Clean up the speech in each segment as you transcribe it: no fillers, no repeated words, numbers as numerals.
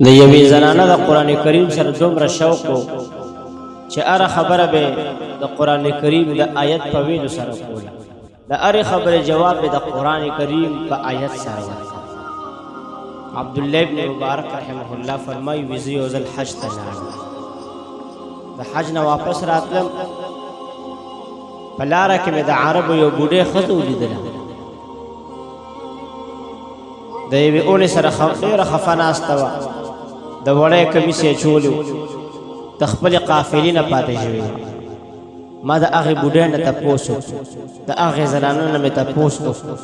د یوې زنانه د قرآن کریم سره دومره شوق و چې هره خبره به د قرآن کریم د آیت په ویلو سره کوله، د هرې خبرې جواب به د قرآن کریم په آیت سره ورکړه. عبدالله ابن مبارک رحمه الله فرمایي وی زه یو ځل حج ته لاړم، د حج نه واپس راتلم، په لاره کې مې د عربو یو بوډۍ ښځه ولیدله، د یوې اونې سره ډېره خفه ناسته وه، د وړی کمیس یې چولی و، د خپلې قافلې نه پاتې شوې وه. ما د هغې بوډۍ نه تپوس وکړو، د هغې زنانه نه مې تپوس وکړو،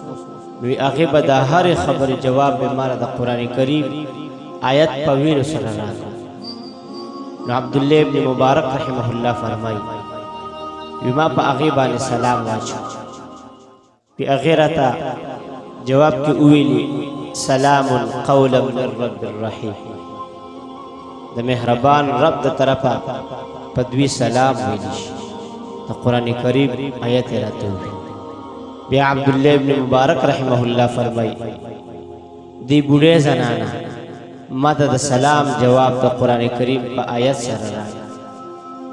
نو هغې به د هرې خبرې جواب به ما د قرآن کریم آیت په ویلو سره راکړه. نو عبدالله ابن مبارک رحمه الله فرمایي وی ما په هغې باندې سلام واچو، په هغې راته جواب کې وویلي سلام قولا من رب الرحیم، د مهربان رب د طرفه په دوی سلام ویلی شي. د قرآن کریم آیت یې راته وویل. بیا عبدالله ابن مبارک رحمه الله فرمایي دی بوډۍ زنانه ما ته د سلام جواب د قرآن کریم په آیت سره راغی.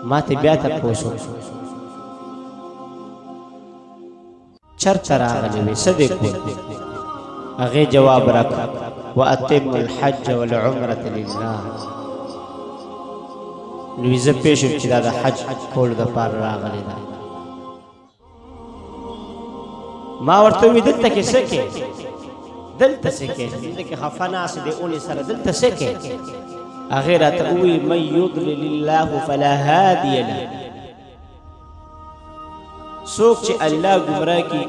ما ته بیا تپوس وکړو چرته راغلی وې، څه دې کول؟ هغې جواب راکړ واتم الحج والعمرة لله. نو زه پوه شوم چې دا د حج کولو دپاره راغلی ده. ما ورته وویل دلته کې څه کې؟ دلته څه کې؟ دلته کې خفه ناست دی اونې سره، دلته څه کې؟ هغې راته وویل من یضلل الله فلا هادي له، څوک چې الله ګمراه کړي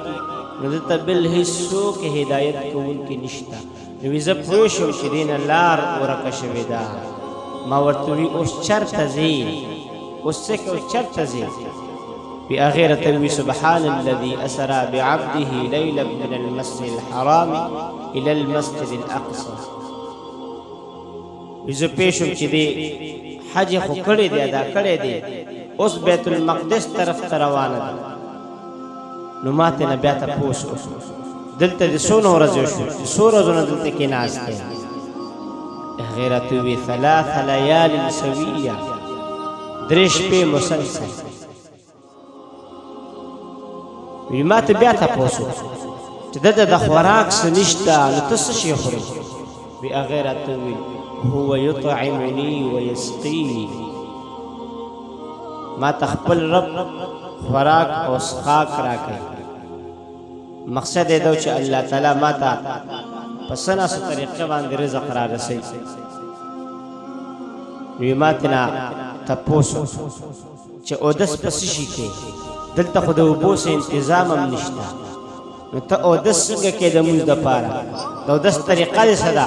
نو دلته بل هېڅوک هدایت کوونکی نشته. نو زه پوه شوم چې دې نه لار ورکه شوې ده. ما ورته وویل اوس چېرته ځې؟ اوس څه کوې؟ چېرته ځې؟ بیا هغې راته وویل سبحان الذي اسرى بعبده لیلا من المسجد الحرام الى المسجد الاقصى. زه پوه شوم چې دې حج یې خو کړی دی، ادا کړی دی، اوس بیت المقدس طرف ته روانه ده. نو ما ته نه بیا تپوس وکړو دلته دې څونه ورځې شو چې څو ورځونه دلته کې ناست دی؟ هغې راته وویل ثلاث لیال سویه، 3 شپې مسلسل. وی ما ته بیا تپوس وکړو چې دلته د خوراک څه نشته نو ته څه شی خورې؟ وی هغې راته وویل هو یطعمني ویسقیني، ما ته خپل رب خوراک او څښاک راکوي. مقصد یې دا چې الله تعالی ما ته په څه نه څه طریقه باندې رزق را رسوي. وی ما ته نه تپوس وکړو چې اودس په څه شي کې؟ دلته خو د اوبو څه انتظام هم نشته، نو ته اودس څنګه کې د لمونځ دپاره؟ د اودس طریقه دې څه ده؟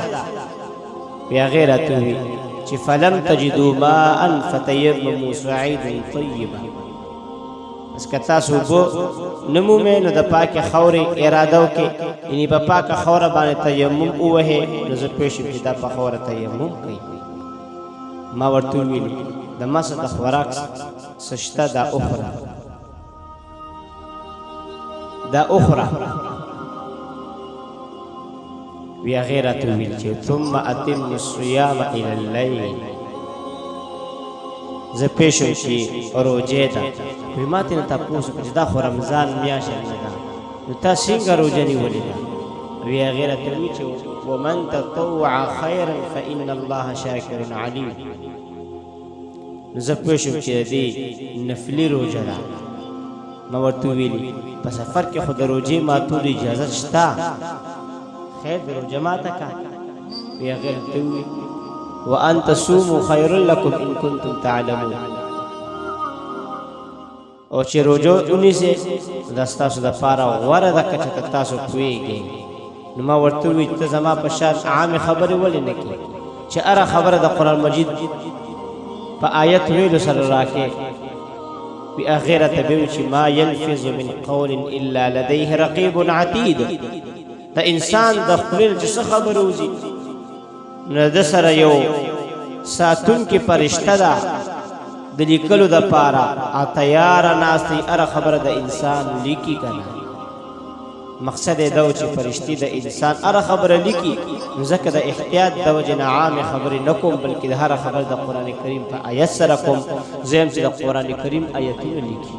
بیا هغې راته وویل چې فلم تجدوا ماء فتیمموا صعیدا طیبا، بس که تاسو اوبه نه مومئ نو د پاکې خاورې اراده وکړئ، یعنې په پاکه خاوره باندې تیمم ووهئ. نو زه پوه شوم چې دا په خاوره تیمم کوي. ما ورته وویل د ما څه د خوراک څه شته؟ دا اخره، دا اخره. وی هغې راته وویل چې ثم اتم الصیام الی اللیل. زه پوه شوم چې روژې ده. وی ما ته نه تپوس وکړو چې دا خو رمضان میاشت نه ده، نو تا څنګه روژه نیولې ده؟ وی هغې راته وویل چې ومن تطوع خیرا فان الله شاکر علیم. نو زه پوه شوم چې د دې نفلي روژه ده. ما ورته وویلي په سفر کې خو د روژې ماتولو اجازت شته، خیر د روژه ماته که. وی هغې راته وویل وان تصوموا خیر لکم ان کنتم تعلمون، او چې روژه ونیسئ دا ستاسو دپاره غوره ده که چې تاسو پوهېږئ. نو ما ورته وویل ته زما په شان عامې خبرې ولې نه کړې چې هره خبره د قرآن مجید په آیت ویلو سره راکې؟ وی هغې راته وویل چې ما یلفظ من قول الا لدیه رقیب عتید، د انسان د خولې نه چې څه خبره وځي نو د سره یو ساتونکې فرشته ده د لیکلو دپاره، تیاره ناست دی، هره خبره د انسان لیکي که نه. مقصد دا و چې فرشتي د انسان هر خبره لیکي نو ځکه د احتیاط د وجې نه عامې خبرې نه کوم بلکې د هر خبر د قرآن کریم په آیت سره کوم زم چې د قرآن کریم آیتونه لیکي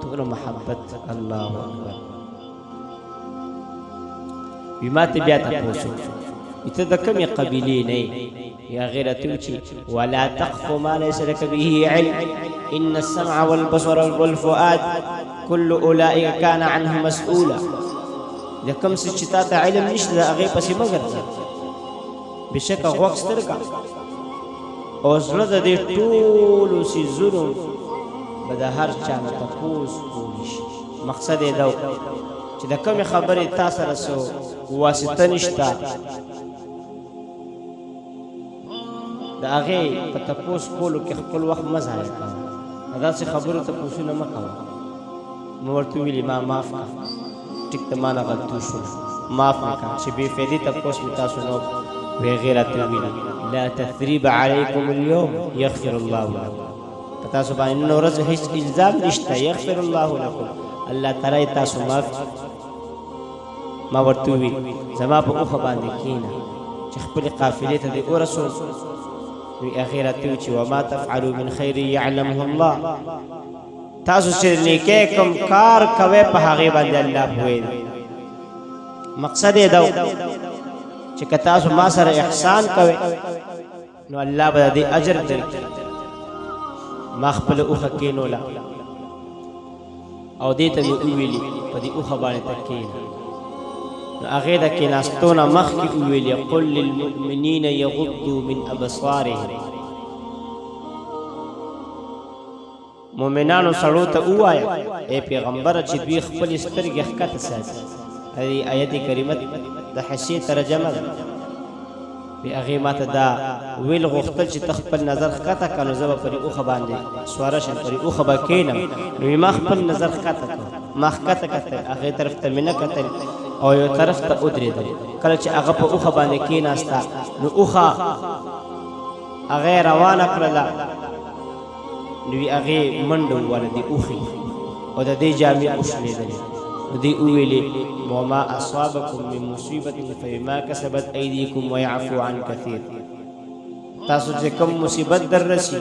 تور محبت الله اکبر بما ته بیا تاسو ته د کومې قبیلې نه یا غیرته چې ولا تقف ما ليس لك به علم ان السمع والبصر والفؤاد كل اولئك كان عنه مسؤولا د کوم څه چې تا ته علم نشته هغه پسې مګر بشک غوږ سترګه او زړه د دې ټولو سيزونو به د هر چا نه تپوس کولی شي مقصد یې دا چې د کومې خبرې تا سره څه واسطه نشته د هغې په تپوس کولو کې خپل وخت مه ضایع کوه داسې خبرو تپوسونه مه کوه ما ورته ویلي ما معاف کړه ټیک ته ما نه غلطي وشوله معاف مې کړه چې بې فایدې تپوس مې تاسو نه وکړو وهغې راته وویلي لا تثریب علیکم اليوم یغفر الله لکم په تاسو باندې نن ورځ هیڅ الزام نشته یغفر الله لکم الله تعالی تاسو معاف ما ورته وویل زما په اوښه باندې کښېنه چې خپلې قافلې ته دې ورسول وی اخیرته چې وما تفعلوا من خیر يعلمه الله تاسو چې نیکه کوم کار کوي په هغه باندې الله پوهیږي مقصد یې دا چې که تاسو ما سره احسان کوي نو الله به دې اجر درکړي ما خپل اوخه کینولا او دې ته ویلي په دې اوخه باندې تکینه هغه د کیناستونه مخکې ویلي قل للمؤمنین یغضوا من ابصارهم مؤمنانو سړو ته ووایه ای پیغمبره چې دوی خپلې سترګې ښکته ساتي هذه آیت کریمه د حشې ترجمه ده هغې ما ته دا ویل غوښتل چې ته خپل نظر ښکته کړه نو زه به پرې اوښه باندې سواره شم پرې اوښه به کښېنم نو ما خپل نظر ښکته کړ ما ښکته کتل هغې طرف ته مې نه کتل او یو طرف ته ودرېدل کله چې هغه په اوښه باندې کېناسته نو اوښه هغې روانه کړله نو هغې منډه ووهله د اوښې او د دې جامې وشلېدلې نو دوی وویلې وما اصابکم من مصیبة فبما کسبت ایدیکم ویعفو عن کثیر تاسو چې کوم مصیبت در رسي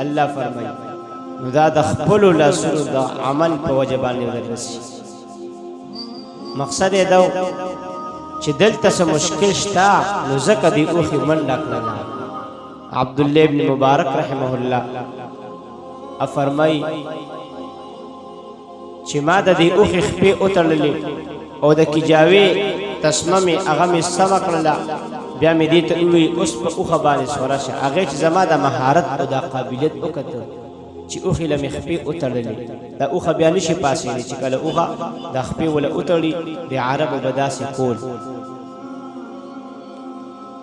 الله فرمایي نو دا د خپلو لاسونو د عمل په وجه باندې در رسي مقصد یې دا چې دلته څه مشکل شته نو ځکه دې اوښې منډه کړله عبدالله ابن مبارک رحمه الله فرمایي چې ما د دې اوښې خپې وتړلې او د کجاوې تسمه مې هغه مې سمه کړله بیا مې دې ته وویل اوس په اوښه باندې سوره شه هغې چې زما د مهارت او د قابلیت وکتل چې اوښې له مې خپې وتړلې دا اوښه بیا نشي پاسېدی چې کله اوښه دا خپې وله وتړي د عربو به داسې کول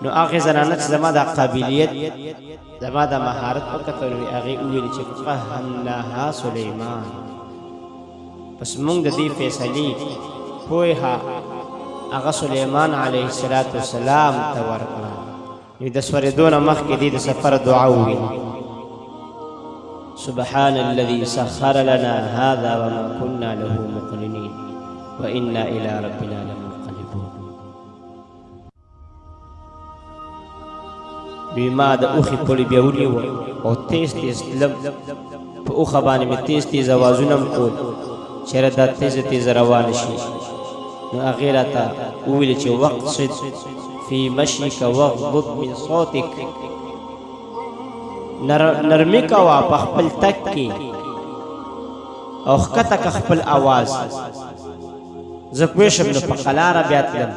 نو هغې زنانه چې زما د قابلیت زما د مهارت وکتل هغې وویلې چې فهمناها سلیمان پس مونږ د دې فیصلې پوهه هغه سلیمان علیه السلام ته ورکړه نو د سورېدو نه مخکې دې د سفر دعا وویل سبحان الذي سخر لنا هذا وما كنا له مقرنين وإنا إلى ربنا لمنقلبون بما د اوښې پړې بیا ونیوه او تیز تیز تلم په اوښه باندې مې تیز تیز اوازونه م کول چېرې دا تیزه تیزه روانه شي نو هغې راته وویلې چې واقصد فی مشیک واغضض من صوتک نرمي کوه په خپل تګ کې او ښکته که خپل اواز زه پوه شم نو په قلاره بیا تلم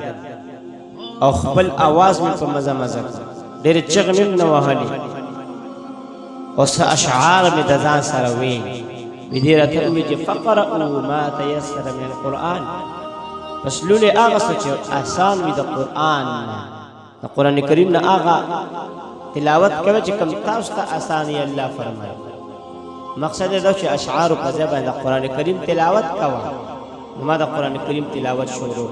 او خپل اواز مې په مزه مزه کړ ډېرې چغې مې نه وهلې او څه اشعار مې د ځان سره ویل دې راته وویل چې فقرأوا ما تیسر من القرآن پس لولې هغه څه چې آسان وي د قرآن نه د قرآن کریم نه هغه تلاوت کوي چې کوم تاسو ته آسان یې الله فرمایي مقصد یې دا چې اشعارو په ځای باندې د قرآن کریم تلاوت کوه نو ما د قرآن کریم تلاوت شروع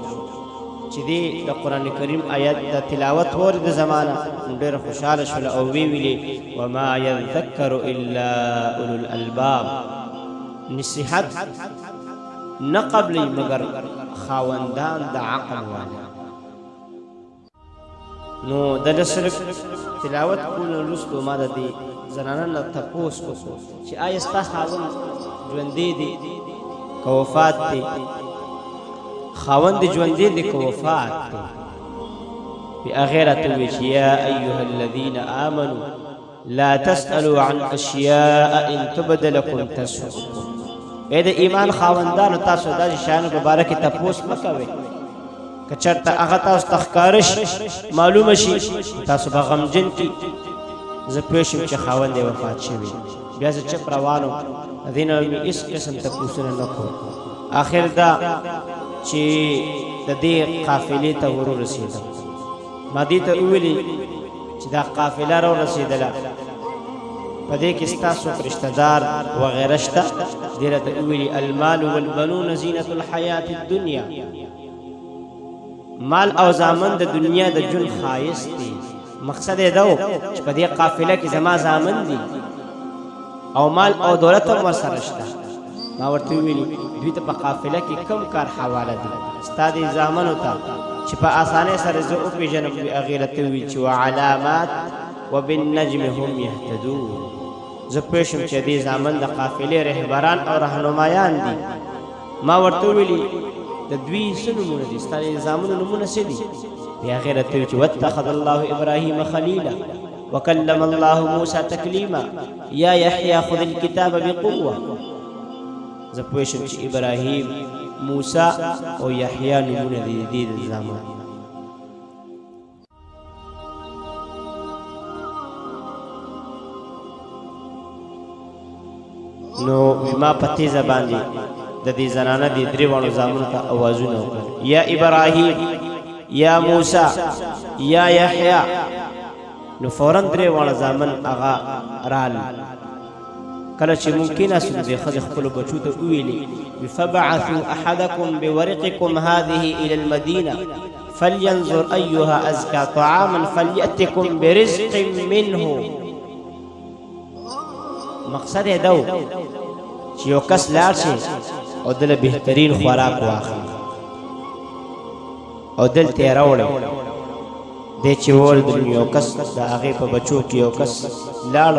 چې دې د قرآن کریم آیت د تلاوت ورد زمانه ډېر خوشاله شول او ویلې وما یذکر الا اولو الالباب نصیحت نه قبلی مگر خاوندان د عقل والا. نو د صرف تلاوت کول وروسته ما د دې زنانه نه تپوس وکړو چې آیا ستا خاوند ژوندی دی که وفات دی؟ خاوند ژوندی دی که وفات دی؟ بی هغې راته وویل چې یا ایها الذین آمنوا لا تسألوا عن اشیاء ان تبد لکم تسؤکم. ای د ایمان خاوندانو تاسو داسې شیانو په باره کې تپوس مه کوئ که چېرته هغه تاسو ته ښکاره شي معلومه شي تاسو به غمجن کړي. زه پوه شوم چې خاوند یې وفات شوی، بیا زه چپ روان وم، د دې نه مې هېڅ قسم تپوسونه نه کړل. آخر دا چې د دې قافلې ته ورورسېدم، ما دې ته وویلې چې دا قافله راورسېدله په دې کې ستا څوک رشته دار وغیره شته؟ دې راته وویلې المال والبنون زینة الحیات الدنیا، مال او زامن د دنیا د ژوند ښایست دی. مقصد یې دا و چې په دې قافله کې زما زامن دي او مال او دولت هم ورسره شته. ما ورته وویلې دوی ته په قافله کې کم کار حواله دي ستا دې زامنو ته چې په اسانۍ سره زه وپېژنم؟ هغې راته وویل چې وعلامات وبالنجم هم یهتدون. زه پوه شوم چې دې زامن د قافلې رهبران او رهنمایان دي. ما ورته وویلې د دوی څه نومونه دي؟ ستا د زامنو نومونه څه دي؟ بیا هغې راته وویل چې واتخذ الله ابراهیم خلیلا وکلم الله موسی تکلیما یا یحیی خذ الکتاب بقوه. زه پوه شوم چې ابراهیم، موسی او یحیی نومونه دي د دې زامن. نو ما په تیزه باندې د دې زنانه دې درې واړو زامنو ته اوازونه وکړل، یا ابراهیم، یا موسی، یا یحیی. نو فوراً درې واړه زامن هغه رال. کله چې ممکن است دې ښځې خپلو بچو ته وویلې فبعثوا احدکم بورقکم هذه الى المدینه فلینظر ایها ازکى طعاما فلیأتکم برزق منه. مقصد یې دا و چې یو کس لاړ شي او دله بهترین خوراک واخلي او دلته یې راوړی. دی چې وویل یو کس د هغې په بچو کې یو کس لاړ،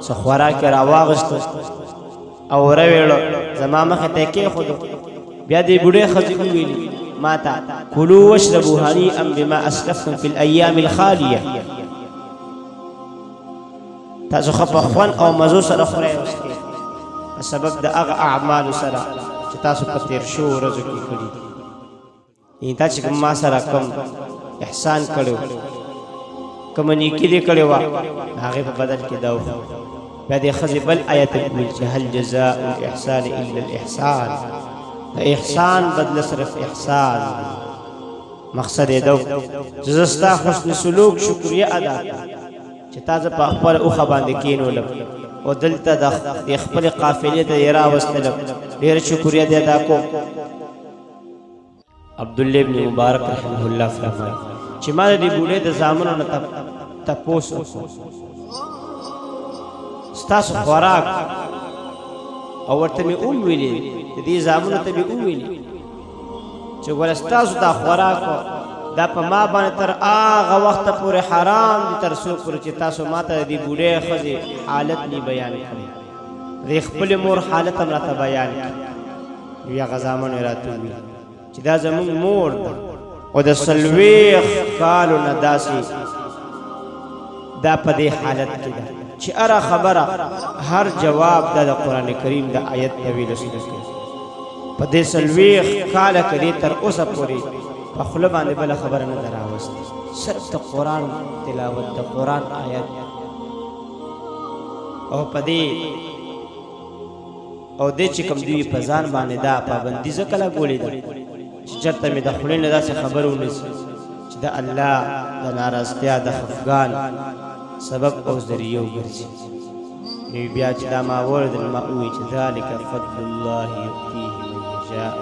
څه خوراک یې راواغېسته او ورویړه، زما مخې ته یې کېښودو. بیا دې بوډۍ ښځې وویلې ما ته کلوا واشربوا هنیئا بما اسلفتم فی الایام الخالیه. تاسو ښه په خوند او مزو سره خورئ او څښئ په سبب د هغه اعمالو سره چې تاسو په تېر شوو ورځو کې کړي دي. یعنې تا چې ما سره کوم احسان کړی و، کومه نیکي دې کړې وه، د هغې په بدل کې دا وخورئ. بیا دې ښځې بل آیت وویل چې هل جزاء الاحسان الا الاحسان. د احسان بدله صرف احسان دی. مقصد یې دا و چې زه ستا حسن سلوک شکریه ادا کړم چې تا زه په خپله اوښه باندې کېنولم او دلته د خپلې قافلې ته یې راوستلم. ډېره شکریه دې ادا کوم. عبدالله ابن مبارک رحمه الله فرمایي چې ما د دې بوډۍ د زامنو نه تپوس وکړو ستاسو خوراک، او ورته مې وویلې د دې زامنو ته مې وویلې چې ګوره ستاسو دا خوراک دا په ما باندې تر هغه وخته پورې حرام دي تر څو پورې چې تاسو ما ته د دې بوډۍ ښځې حالت نه بیان کړی، د خپلې مور حالت هم راته بیان کړي. بیا هغه زامنو یې راته وویل چې دا زمونږ مور ده او د 40 کالو نه داسې دا په دې حالت کې ده چې هره خبره هر جواب دا د قرآن کریم د آیت ته ویلو سره کوي. په دې 40 کاله کې دې تر اوسه پورې په خوله باندې بله خبره نه ده راوستې، صرف د قرآن تلاوت، د قرآن آیت. او په دې او دې چې کوم دوی په ځان باندې دا پابندي ځکه لګولې ده چې چېرته مې د خولې نه داسې خبره ونیسي چې د الله د ناراضتیا د خفګان سبب او ذریعه وګرځي. نو بیا چې دا ما واورېدل ما وویل چې ذلک فضل الله یؤتیه من یشاء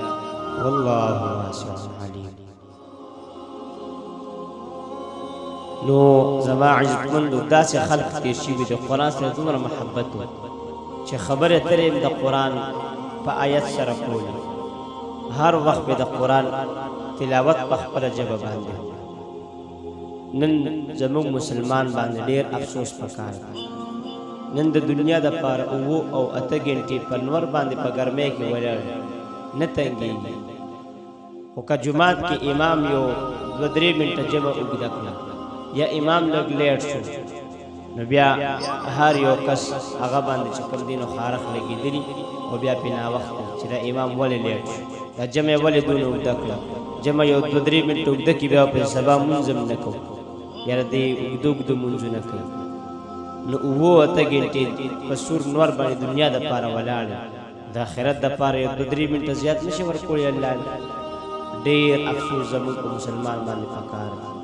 والله واسع علیم. نو زما عزتمندو داسې خلق تېر شوي د قرآن سره دومره محبت و چې خبرې اترې د قرآن په آیت سره کولې هر وخت به د قرآن تلاوت په خپله ژبه باندې. نن زموږ مسلمان باندې ډېر افسوس پکار دی. نن د دنیا دپاره 7 او 8 ګنټې په نور باندې په ګرمۍ کې ولاړ نه تنګېږي، خو که جومات کې امام یو 2-3 منټه ژبه اوږده کړه یا امام لږ لیټ شو، نو بیا هر یو کس هغه باندې چې کوم دی نو خارخ لګېدلي او بیا پې ناوخته چې دا امام ولې لیټ شو، دا جمع یې ولې دونه اوږده کړه، جمع یو 2-3 منټه اوږده کړي بیا پې سبا مونځ هم نه کوو، یاره دی اوږده مونځونه کوي. نو 7-8 ګنټې په سور نور باندې دنیا دپاره ولاړ د آخرت دپاره یو 2-3 منټه زیات نشي ورکولی الله. ډېر افسوس زموږ په مسلمان باندې پکار دی.